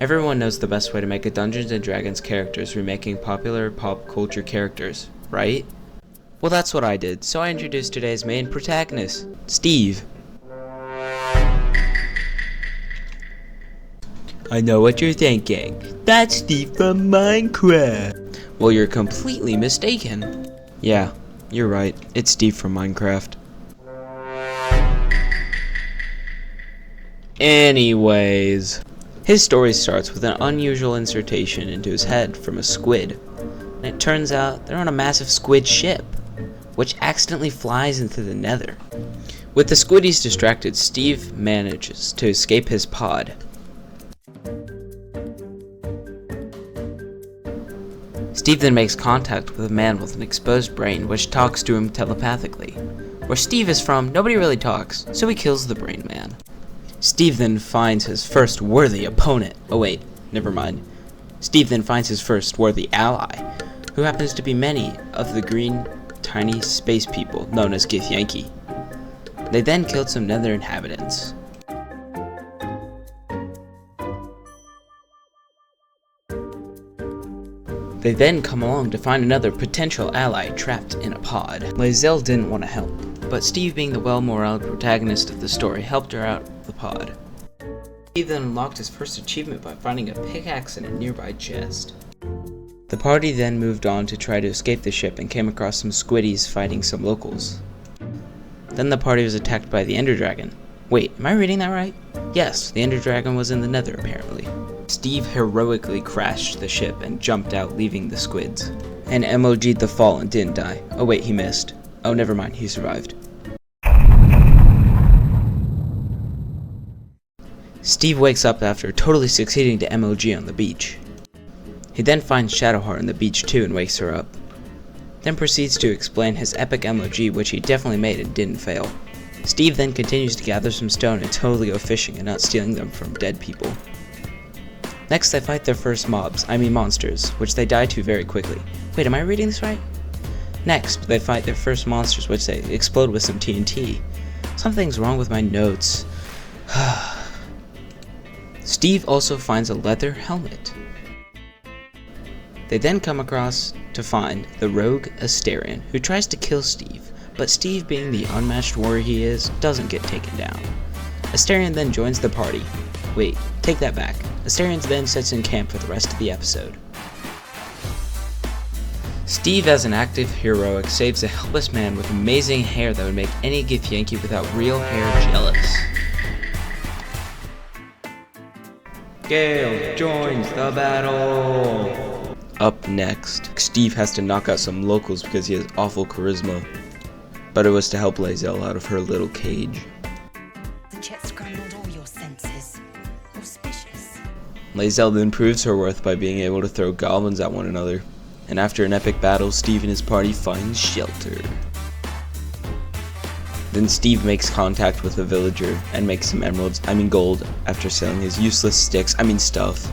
Everyone knows the best way to make a Dungeons & Dragons character is remaking popular pop culture characters, right? Well, that's what I did, so I introduced today's main protagonist, Steve. I know what you're thinking. That's Steve from Minecraft. Well, you're completely mistaken. Yeah, you're right. It's Steve from Minecraft. Anyways, his story starts with an unusual insertion into his head from a squid. And it turns out they're on a massive squid ship, which accidentally flies into the nether. With the squiddies distracted, Steve manages to escape his pod. Steve then makes contact with a man with an exposed brain, which talks to him telepathically. Where Steve is from, nobody really talks, so he kills the brain man. Steve then finds his first worthy opponent. Oh wait, never mind. Steve then finds his first worthy ally, who happens to be many of the green, tiny space people known as Githyanki. They then killed some nether inhabitants. They then come along to find another potential ally trapped in a pod. Lae'zel didn't want to help, but Steve, being the well-moraled protagonist of the story, helped her out of the pod. Steve then unlocked his first achievement by finding a pickaxe in a nearby chest. The party then moved on to try to escape the ship and came across some squiddies fighting some locals. Then the party was attacked by the Ender Dragon. Wait, am I reading that right? Yes, the Ender Dragon was in the nether apparently. Steve heroically crashed the ship and jumped out, leaving the squids. And MOG'd the fall and didn't die. Oh wait, he missed. Oh, never mind, he survived. Steve wakes up after totally succeeding to MOG on the beach. He then finds Shadowheart on the beach too and wakes her up. Then proceeds to explain his epic MOG, which he definitely made and didn't fail. Steve then continues to gather some stone and totally go fishing and not stealing them from dead people. Next, they fight their first monsters, which they die to very quickly. Wait, am I reading this right? Next, they fight their first monsters, which they explode with some TNT. Something's wrong with my notes. Steve also finds a leather helmet. They then come across to find the rogue Astarion, who tries to kill Steve, but Steve, being the unmatched warrior he is, doesn't get taken down. Astarion then joins the party. Wait, take that back. Astarion then sits in camp for the rest of the episode. Steve, as an active heroic, saves a helpless man with amazing hair that would make any Githyanki without real hair jealous. Gale joins the battle! Up next, Steve has to knock out some locals because he has awful charisma. But it was to help Lae'zel out of her little cage. The jet scrambled all your senses. Auspicious. Lae'zel then proves her worth by being able to throw goblins at one another. And after an epic battle, Steve and his party find shelter. Then Steve makes contact with a villager and makes some gold, after selling his useless stuff.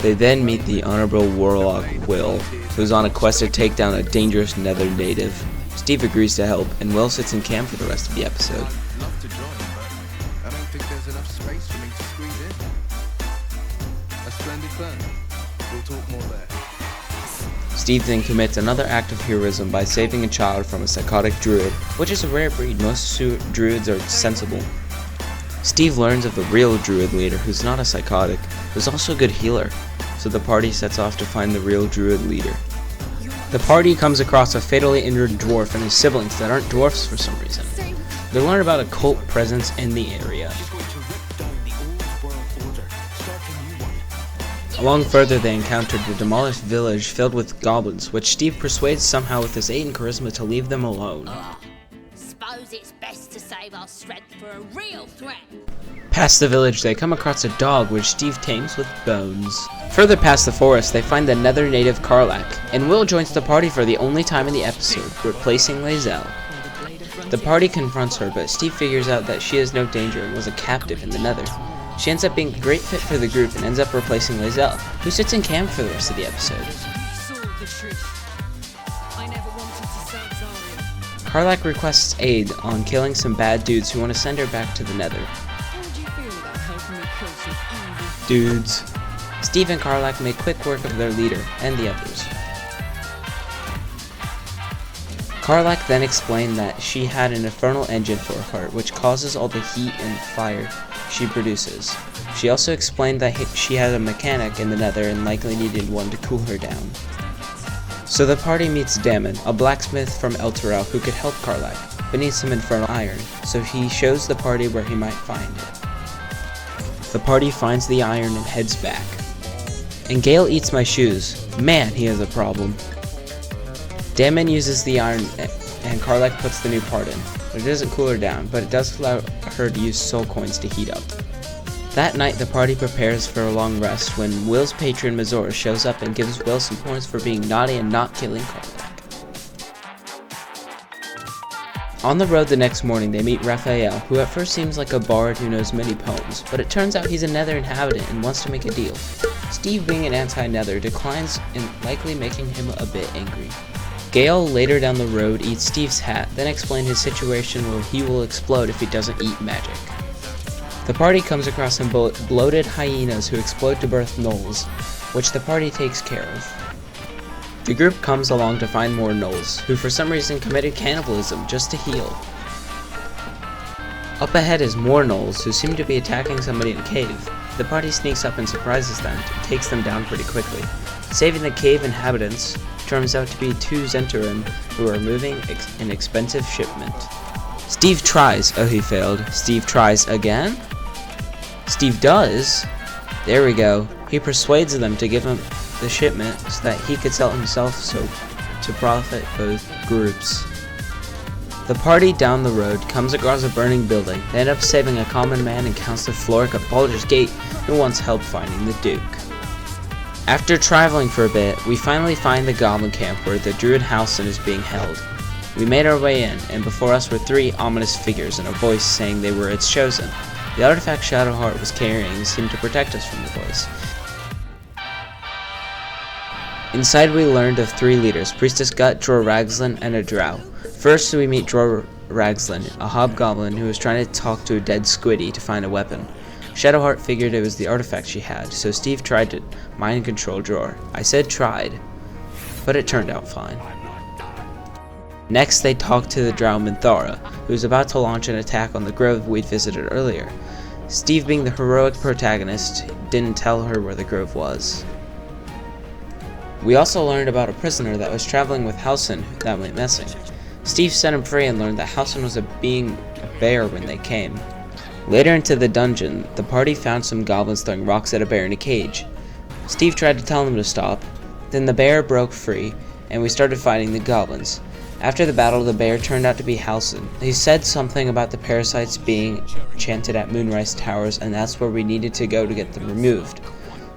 They then meet the Honorable Warlock Will, who's on a quest to take down a dangerous nether native. Steve agrees to help, and Will sits in camp for the rest of the episode. I'd love to join, but I don't think there's enough space for me to squeeze in. A splendid plan. We'll talk more there. Steve then commits another act of heroism by saving a child from a psychotic druid, which is a rare breed. Most druids are sensible. Steve learns of the real druid leader, who's not a psychotic, who's also a good healer, so the party sets off to find the real druid leader. The party comes across a fatally injured dwarf and his siblings that aren't dwarfs for some reason. They learn about a cult presence in the area. Along further, they encountered a demolished village filled with goblins, which Steve persuades somehow with his 8 in charisma to leave them alone. Suppose it's best to save our strength for a real threat. Past the village, they come across a dog which Steve tames with bones. Further past the forest, they find the nether native Karlach, and Will joins the party for the only time in the episode, replacing Lae'zel. The party confronts her, but Steve figures out that she is no danger and was a captive in the nether. She ends up being a great fit for the group and ends up replacing Lae'zel, who sits in camp for the rest of the episode. Karlach requests aid on killing some bad dudes who want to send her back to the nether. Dudes. Steve and Karlach make quick work of their leader and the others. Karlach then explained that she had an infernal engine for her heart, which causes all the heat and fire she produces. She also explained that she had a mechanic in the nether and likely needed one to cool her down. So the party meets Damon, a blacksmith from El Terrell who could help Karlach, but needs some infernal iron, so he shows the party where he might find it. The party finds the iron and heads back. And Gale eats my shoes. Man, he has a problem. Damon uses the iron and Karlach puts the new part in. It doesn't cool her down, but it does allow her to use soul coins to heat up. That night the party prepares for a long rest when Will's patron Mazor shows up and gives Will some points for being naughty and not killing Karlach. On the road the next morning they meet Raphael, who at first seems like a bard who knows many poems, but it turns out he's a nether inhabitant and wants to make a deal. Steve, being an anti-nether, declines, and likely making him a bit angry. Gale later down the road eats Steve's hat, then explains his situation where he will explode if he doesn't eat magic. The party comes across some bloated hyenas who explode to birth gnolls, which the party takes care of. The group comes along to find more gnolls, who for some reason committed cannibalism just to heal. Up ahead is more gnolls, who seem to be attacking somebody in a cave. The party sneaks up and surprises them, and takes them down pretty quickly. Saving the cave inhabitants turns out to be two Zentarim who are moving an expensive shipment. Steve tries. Oh, he failed. Steve tries again? Steve does. There we go. He persuades them to give him the shipment so that he could sell it himself, so to profit both groups. The party down the road comes across a burning building. They end up saving a common man and Counselor Floric of Baldur's Gate, who wants help finding the Duke. After traveling for a bit, we finally find the Goblin camp where the Druid Halcyon is being held. We made our way in, and before us were three ominous figures and a voice saying they were its chosen. The artifact Shadowheart was carrying seemed to protect us from the voice. Inside we learned of three leaders, Priestess Gut, Dror Ragzlin, and a Drow. First we meet Dror Ragzlin, a hobgoblin who was trying to talk to a dead squiddy to find a weapon. Shadowheart figured it was the artifact she had, so Steve tried to mind control Dror. I said tried, but it turned out fine. Next they talked to the Drow Minthara, who was about to launch an attack on the grove we'd visited earlier. Steve, being the heroic protagonist, didn't tell her where the grove was. We also learned about a prisoner that was traveling with Halcyon that went missing. Steve set him free and learned that Halcyon was being a bear when they came. Later into the dungeon, the party found some goblins throwing rocks at a bear in a cage. Steve tried to tell them to stop, then the bear broke free, and we started fighting the goblins. After the battle, the bear turned out to be Halcyon. He said something about the parasites being enchanted at Moonrise Towers, and that's where we needed to go to get them removed.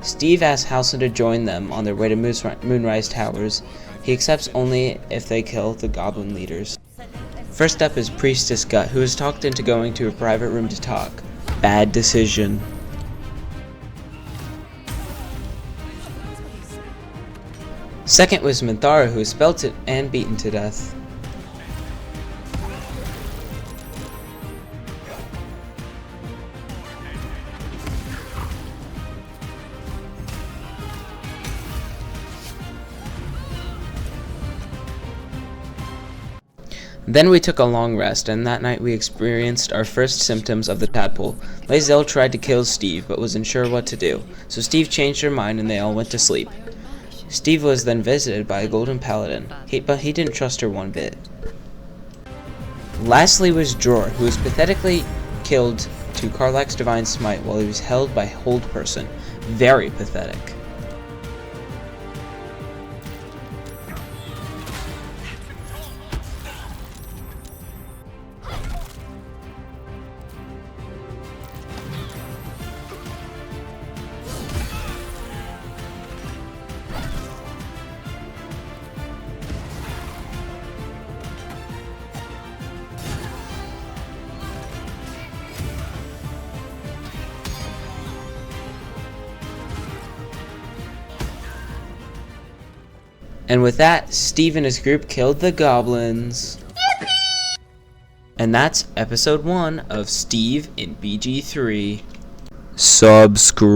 Steve asked Halcyon to join them on their way to Moonrise Towers. He accepts only if they kill the goblin leaders. First up is Priestess Gut, who was talked into going to a private room to talk. Bad decision. Second was Minthara, who was belted and beaten to death. Then we took a long rest, and that night we experienced our first symptoms of the tadpole. Lae'zel tried to kill Steve, but wasn't sure what to do, so Steve changed her mind and they all went to sleep. Steve was then visited by a golden paladin, but he didn't trust her one bit. Lastly was Dror, who was pathetically killed to Karlach's divine smite while he was held by Hold Person. Very pathetic. And with that, Steve and his group killed the goblins. And that's episode 1 of Steve in BG3. subscribe.